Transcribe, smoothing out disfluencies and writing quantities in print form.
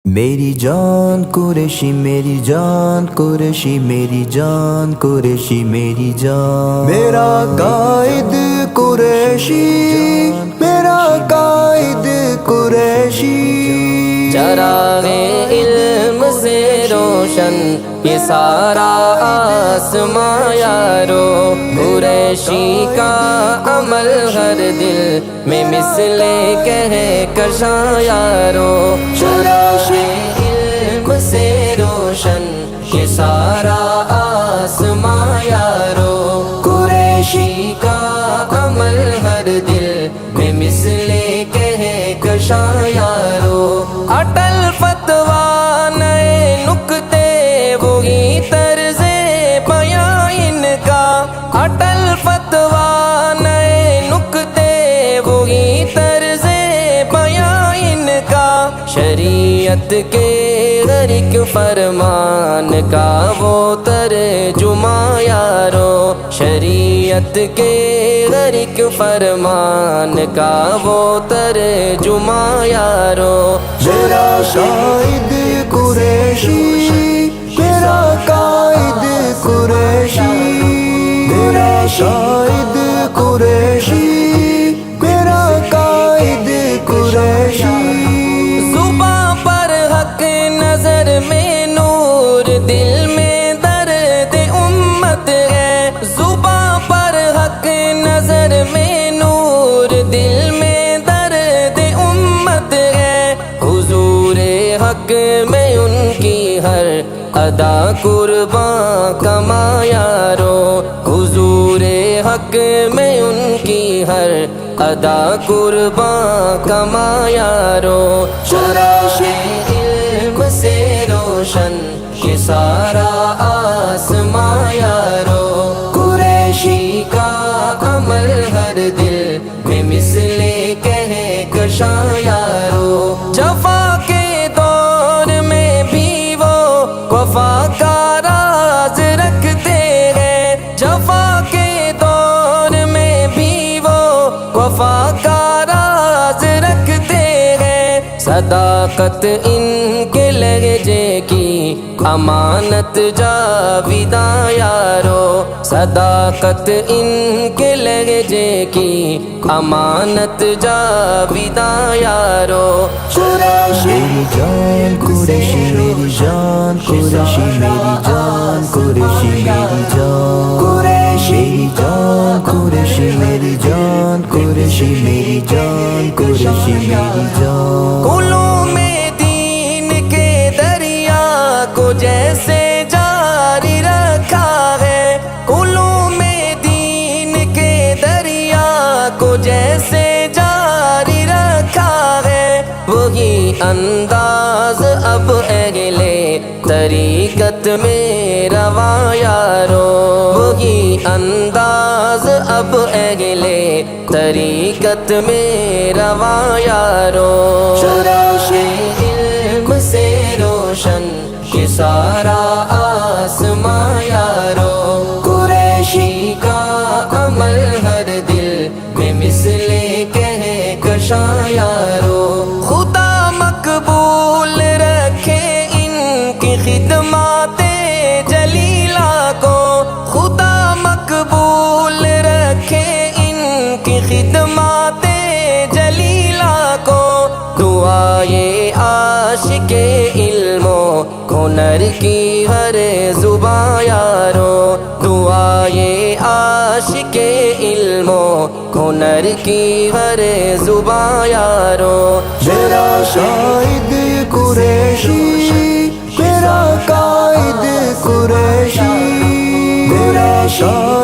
میری جان قریشی میری جان قریشی میری جان قریشی میری جان میرا قائد قریشی میرا قائد قریشی چراغ علم سے روشن یہ سارا آسماں یارو قریشی کا عمل ہر دل میں مثل کہکشاں یارو چراغ علم سے روشن یہ سارا آسماں یارو قریشی کا عمل ہر دل میں مثل کہکشاں یارو اٹل فتویٰ نئے نکتے وہی طرز بیاں ان کا اٹل فتویٰ نئے نکتے وہی طرز بیاں ان کا شریعت کے ہر ایک فرمان کا وہ ترجمہ یارو شریعت کے ہر ایک فرمان کا وہ ترجمہ یارو میرا قائد قریشی میرا قائد قریشی میرا قائد قریشی میرا قائد قریشی زباں پر حق نظر میں نور دل میں درد امت ہے زباں پر حق نظر میں نور دل میں درد امت ہے حضور حق میں ان کی ہر ادا قرباں کما یارو حضور حق میں ان کی ہر ادا قرباں کما یارو چراغ علم سے روشن یہ سارا آسماں یارو قریشی کا عمل ہر دل میں مثل کہکشاں یارو جفا کے دور میں بھی وہ وفا کا راز رکھتے ہیں جفا کے دور میں بھی وہ وفا کا راز رکھتے ہیں صداقت ان کے لہجے کی امانت جاویداں یارو صداقت ان کے لہجے کی امانت جاویداں یارو میری جان قریشی میری جان قریشی میری جان قریشی میری جان قریشی جان قریشی میری جان قریشی میری جان قریشی میری جان علوم دین کے دریا کو جیسے جاری رکھا ہے علوم دین کے دریا کو جیسے جاری رکھا ہے وہی انداز اب اگلے طریقت میں رواں یارو وہی انداز اب اگلے طریقت میں رواں یارو چراغ علم سے روشن یہ سارا آسماں یارو قریشی کا عمل ہر دل میں مثل کہکشاں یارو خدا مقبول رکھے ان کی خدمات جلیلہ کو خدا مقبول رکھے ان کی خدمات جلیلہ کو دعائے عاشق علم و ہنر کی ہر زباں یارو دعائے عاشق علم و ہنر کی ہر زباں یارو میرا قائد قریشی میرا قائد قریشی میرا قائد